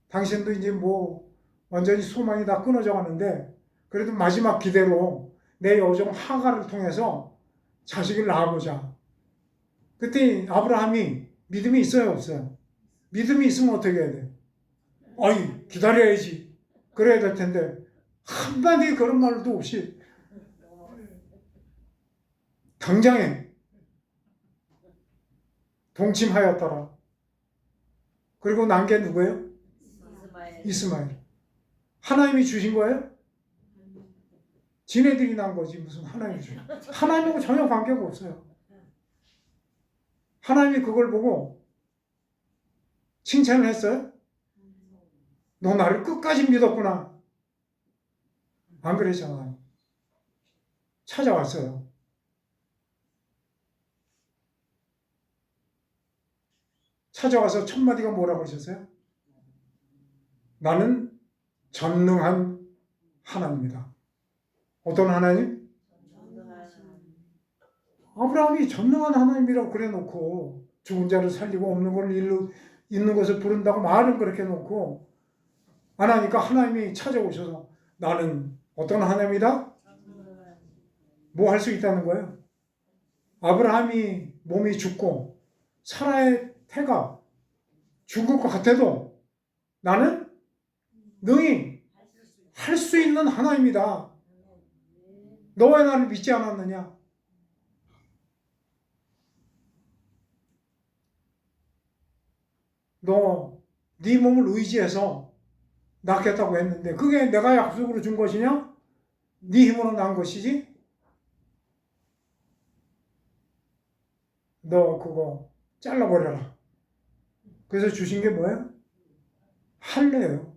당신도 이제 뭐 완전히 소망이 다 끊어져 가는데 그래도 마지막 기대로 내 여종 하갈을 통해서 자식을 낳아보자. 그때 아브라함이 믿음이 있어요 없어요? 믿음이 있으면 어떻게 해야 돼? 아이 기다려야지. 그래야 될 텐데 한마디 그런 말도 없이 당장에 동침하였더라. 그리고 난 게 누구예요? 이스마엘. 하나님이 주신 거예요? 지네들이 난 거지 무슨 하나님이 주신. 하나님하고 전혀 관계가 없어요. 하나님이 그걸 보고 칭찬을 했어요? 너 나를 끝까지 믿었구나. 안 그랬잖아요. 찾아왔어요. 찾아와서 첫 마디가 뭐라고 하셨어요? 나는 전능한 하나님이다. 어떤 하나님? 아브라함이 전능한 하나님이라고 그래 놓고 죽은 자를 살리고 없는 걸 일로 있는 것을 부른다고 말은 그렇게 놓고 안 하니까 하나님이 찾아오셔서 나는 어떤 하나님이다? 뭐 할 수 있다는 거예요? 아브라함이 몸이 죽고 사라의 태가 죽을 것 같아도 나는 능히 할 수 있는 하나님이다. 너 왜 나를 믿지 않았느냐? 너 네 몸을 의지해서 낳겠다고 했는데 그게 내가 약속으로 준 것이냐? 네 힘으로 낳은 것이지? 너 그거 잘라버려라. 그래서 주신 게 뭐예요? 할례예요.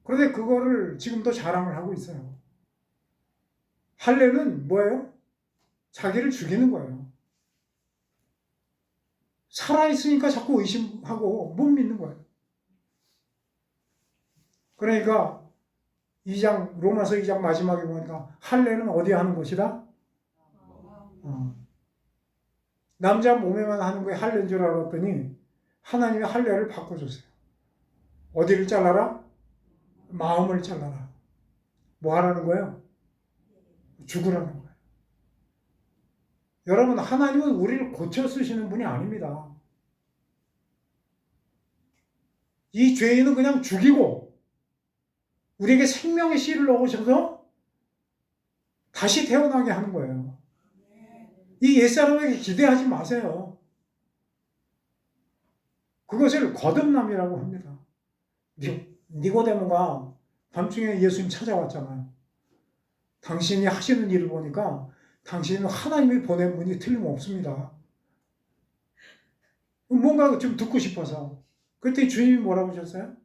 그런데 그거를 지금도 자랑을 하고 있어요. 할례는 뭐예요? 자기를 죽이는 거예요. 살아있으니까 자꾸 의심하고 못 믿는 거예요. 그러니까 2장 로마서 2장 마지막에 보니까 할례는 어디에 하는 것이다? 남자 몸에만 하는 거에 할례인 줄 알았더니 하나님이 할례를 바꿔줬어요. 어디를 잘라라? 마음을 잘라라. 뭐 하라는 거예요? 죽으라는 거예요. 여러분 하나님은 우리를 고쳐 쓰시는 분이 아닙니다. 이 죄인은 그냥 죽이고 우리에게 생명의 씨를 넣으셔서 다시 태어나게 하는 거예요. 이 옛사람에게 기대하지 마세요. 그것을 거듭남이라고 합니다. 니고데모가 밤중에 예수님 찾아왔잖아요. 당신이 하시는 일을 보니까 당신은 하나님이 보낸 분이 틀림없습니다. 뭔가 좀 듣고 싶어서. 그때 주님이 뭐라고 하셨어요?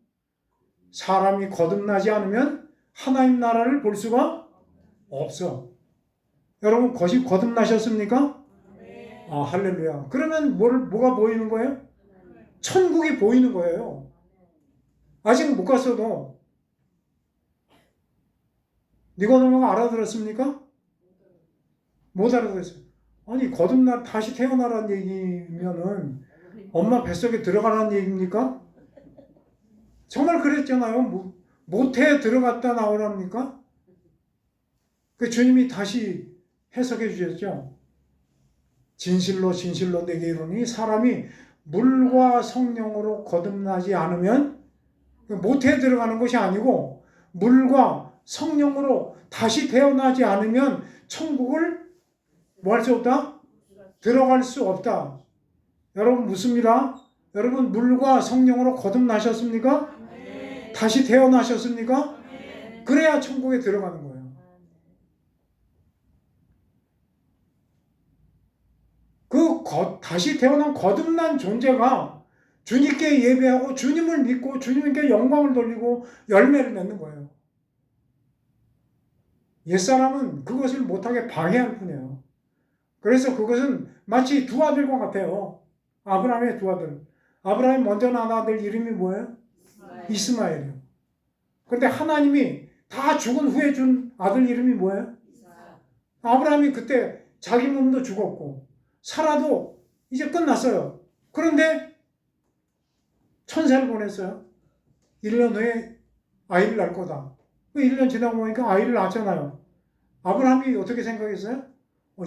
사람이 거듭나지 않으면 하나님 나라를 볼 수가 없어. 여러분 거듭나셨습니까? 아, 할렐루야. 그러면 뭐가 보이는 거예요? 천국이 보이는 거예요. 아직 못 갔어도. 니고데모가 알아들었습니까? 못 알아들었어요. 아니, 다시 태어나라는 얘기면은 엄마 뱃속에 들어가라는 얘기입니까? 정말 그랬잖아요. 모태에 들어갔다 나오랍니까? 그 주님이 다시 해석해 주셨죠. 진실로 진실로 내게 이르노니 사람이 물과 성령으로 거듭나지 않으면 모태에 들어가는 것이 아니고 물과 성령으로 다시 태어나지 않으면 천국을 뭐 할 수 없다? 들어갈 수 없다. 여러분 묻습니다. 여러분 물과 성령으로 거듭나셨습니까? 다시 태어나셨습니까? 그래야 천국에 들어가는 거예요. 다시 태어난 거듭난 존재가 주님께 예배하고 주님을 믿고 주님께 영광을 돌리고 열매를 맺는 거예요. 옛사람은 그것을 못하게 방해할 뿐이에요. 그래서 그것은 마치 두 아들과 같아요. 아브라함의 두 아들. 아브라함이 먼저 낳은 아들 이름이 뭐예요? 이스마엘이요. 그런데 하나님이 다 죽은 후에 준 아들 이름이 뭐예요? 아브라함이 그때 자기 몸도 죽었고 사라도 이제 끝났어요. 그런데 천사를 보냈어요. 1년 후에 아이를 낳을 거다. 1년 지나고 보니까 아이를 낳았잖아요. 아브라함이 어떻게 생각했어요?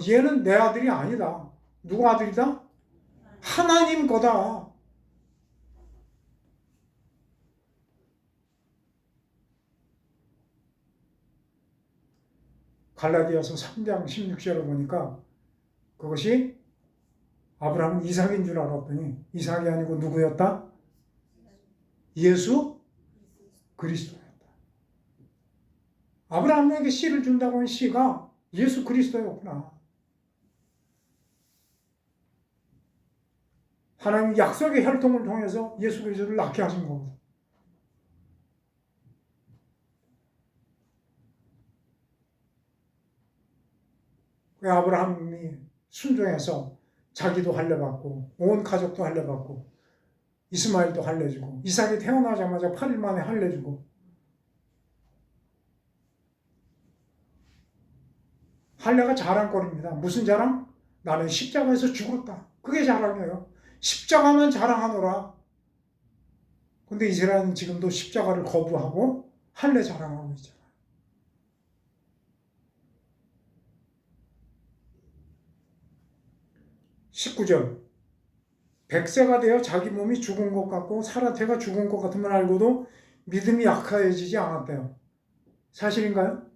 얘는 내 아들이 아니다. 누구 아들이다? 하나님 거다. 갈라디아서 3장 16절을 보니까 그것이 아브라함은 이삭인 줄 알았더니 이삭이 아니고 누구였다? 예수 그리스도였다. 아브라함에게 씨를 준다고 한 씨가 예수 그리스도였구나. 하나님 약속의 혈통을 통해서 예수 그리스도를 낳게 하신 거거든. 그 아브라함이 순종해서 자기도 할례받고 온 가족도 할례받고 이스마엘도 할례주고 이삭이 태어나자마자 8일 만에 할례주고 할례가 자랑거리입니다. 무슨 자랑? 나는 십자가에서 죽었다. 그게 자랑이에요. 십자가만 자랑하노라. 근데 이스라엘은 지금도 십자가를 거부하고 할례 자랑하고 있잖아요. (19절) 백세가 되어 자기 몸이 죽은 것 같고 사라태가 죽은 것 같음을 알고도 믿음이 약해지지 않았대요. 사실인가요?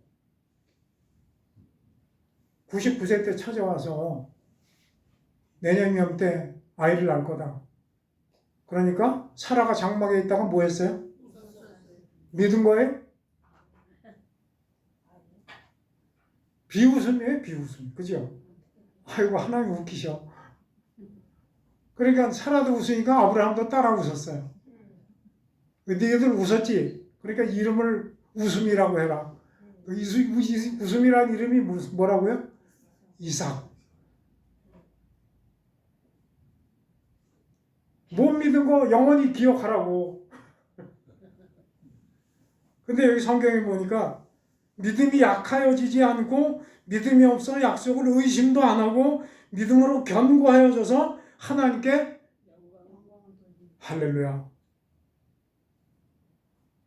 99세 때 찾아와서 내년염 때 아이를 낳을 거다. 그러니까 사라가 장막에 있다가 뭐 했어요? 믿은 거예요? 비웃음이에요, 비웃음. 그죠? 아이고, 하나님 웃기셔. 그러니까 사라도 웃으니까 아브라함도 따라 웃었어요. 너희들 웃었지? 그러니까 이름을 웃음이라고 해라. 웃음이라는 이름이 뭐라고요? 이삭. 못 믿은 거 영원히 기억하라고. 근데 여기 성경에 보니까 믿음이 약하여지지 않고 믿음이 없어 약속을 의심도 안 하고 믿음으로 견고하여져서 하나님께 할렐루야.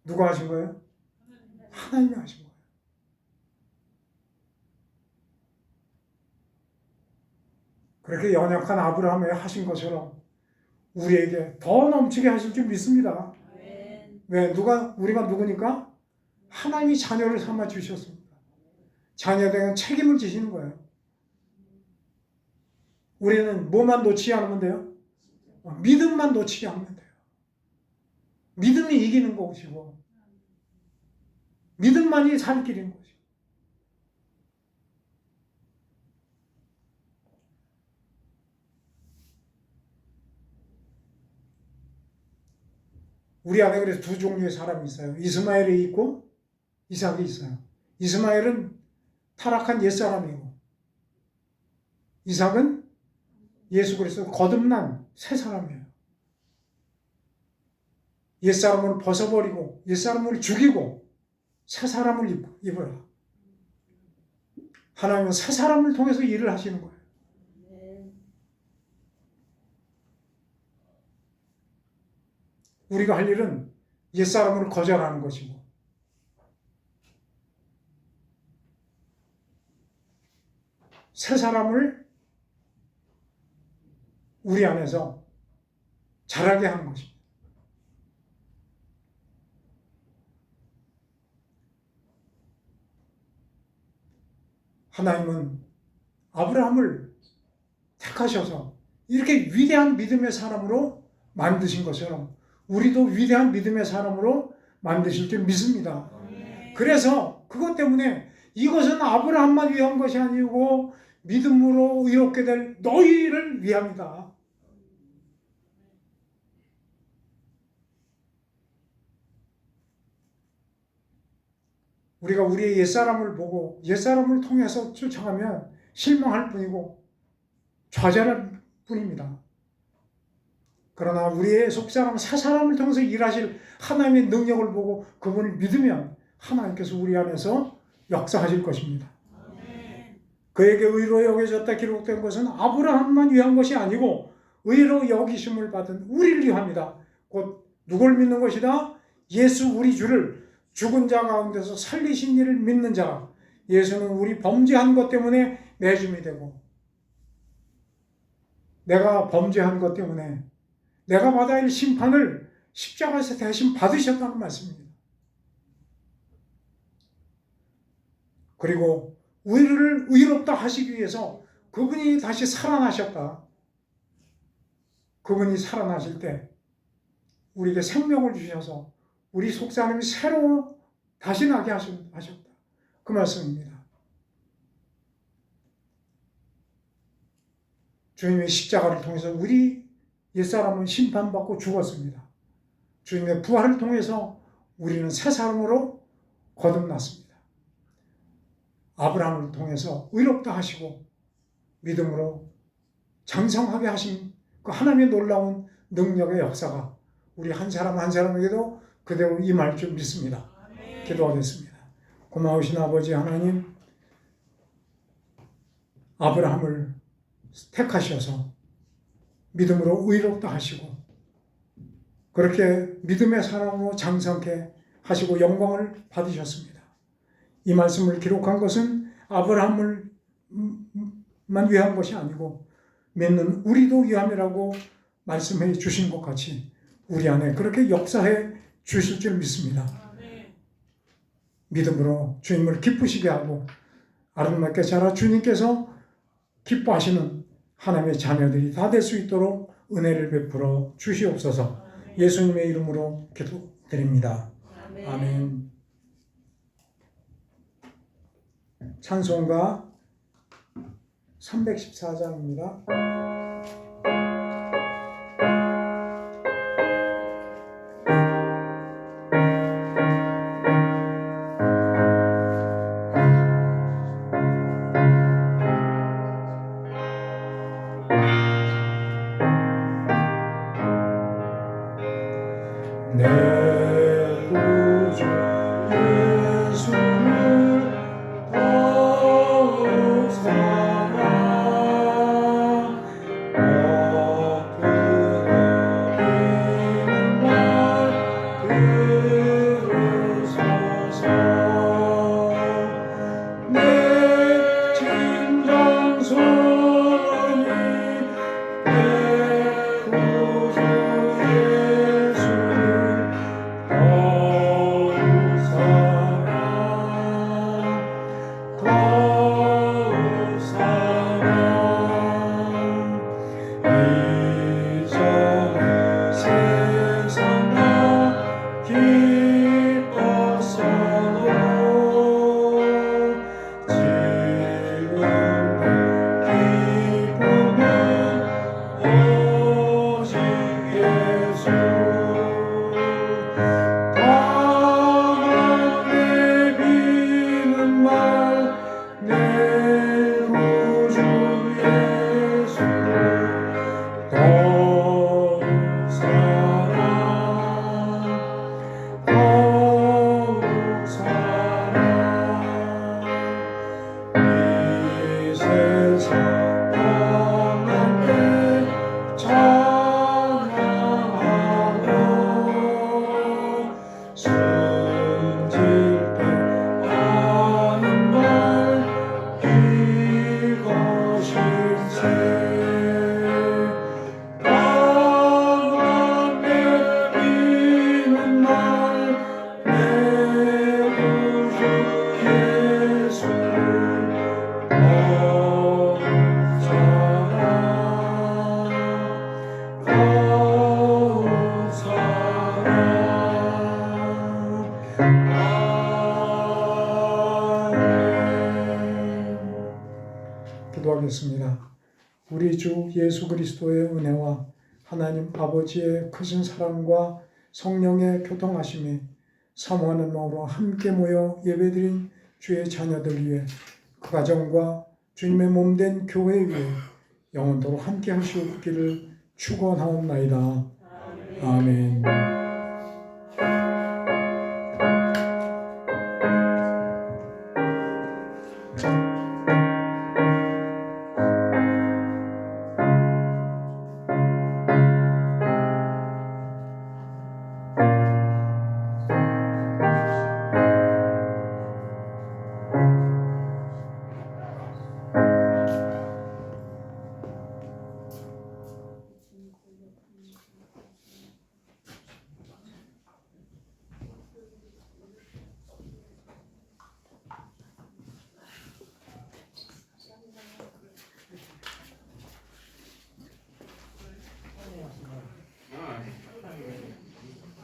누가 하신 거예요? 하나님이 하신 거예요. 그렇게 연약한 아브라함에 하신 것처럼 우리에게 더 넘치게 하실 줄 믿습니다. 왜? 우리가 누구니까? 하나님이 자녀를 삼아 주셨습니다. 자녀에 대한 책임을 지시는 거예요. 우리는 뭐만 놓치지 않으면 돼요? 믿음만 놓치지 않으면 돼요. 믿음이 이기는 것이고 믿음만이 살 길인 것이고 우리 안에 그래서 두 종류의 사람이 있어요. 이스마엘이 있고 이삭이 있어요. 이스마엘은 타락한 옛사람이고 이삭은 예수 그리스도 거듭난 새 사람이에요. 옛사람을 벗어버리고 옛사람을 죽이고 새 사람을 입어라. 하나님은 새 사람을 통해서 일을 하시는 거예요. 우리가 할 일은 옛사람을 거절하는 것이고 새 사람을 우리 안에서 자라게 하는 것입니다. 하나님은 아브라함을 택하셔서 이렇게 위대한 믿음의 사람으로 만드신 것처럼 우리도 위대한 믿음의 사람으로 만드실 줄 믿습니다. 그래서 그것 때문에 이것은 아브라함만 위한 것이 아니고 믿음으로 의롭게 될 너희를 위함이다. 우리가 우리의 옛사람을 보고 옛사람을 통해서 쫓아가면 실망할 뿐이고 좌절할 뿐입니다. 그러나 우리의 속사람 새 사람을 통해서 일하실 하나님의 능력을 보고 그분을 믿으면 하나님께서 우리 안에서 역사하실 것입니다. 그에게 의로 여겨졌다 기록된 것은 아브라함만 위한 것이 아니고 의로 여기심을 받은 우리를 위함이다. 곧 누굴 믿는 것이다? 예수 우리 주를 죽은 자 가운데서 살리신 이를 믿는 자. 예수는 우리 범죄한 것 때문에 매줌이 되고 내가 범죄한 것 때문에 내가 받아야 할 심판을 십자가에서 대신 받으셨다는 말씀입니다. 그리고 우리를 의롭다 하시기 위해서 그분이 다시 살아나셨다. 그분이 살아나실 때 우리에게 생명을 주셔서 우리 속사람이 새로 다시 나게 하셨다. 그 말씀입니다. 주님의 십자가를 통해서 우리 옛사람은 심판받고 죽었습니다. 주님의 부활을 통해서 우리는 새 사람으로 거듭났습니다. 아브라함을 통해서 의롭다 하시고 믿음으로 장성하게 하신 그 하나님의 놀라운 능력의 역사가 우리 한 사람 한 사람에게도 그대로 임할 줄 믿습니다. 기도하겠습니다. 고마우신 아버지 하나님, 아브라함을 택하셔서 믿음으로 의롭다 하시고 그렇게 믿음의 사람으로 장성케 하시고 영광을 받으셨습니다. 이 말씀을 기록한 것은 아브라함을만 위한 것이 아니고 믿는 우리도 위함이라고 말씀해 주신 것 같이 우리 안에 그렇게 역사해 주실 줄 믿습니다. 믿음으로 주님을 기쁘시게 하고 아름답게 자라 주님께서 기뻐하시는 하나님의 자녀들이 다 될 수 있도록 은혜를 베풀어 주시옵소서. 예수님의 이름으로 기도드립니다. 아멘. 찬송가 314장입니다. 내 구주 예수를 더욱 사랑 어두운 날 들으소서 내 진정선이 내 구주 예수를 주 예수 그리스도의 은혜와 하나님 아버지의 크신 사랑과 성령의 교통하심이 사모하는 마음으로 함께 모여 예배드린 주의 자녀들 위해 그 가정과 주님의 몸된 교회 위에 영원토록 함께 하시옵기를 축원하옵나이다. 아멘.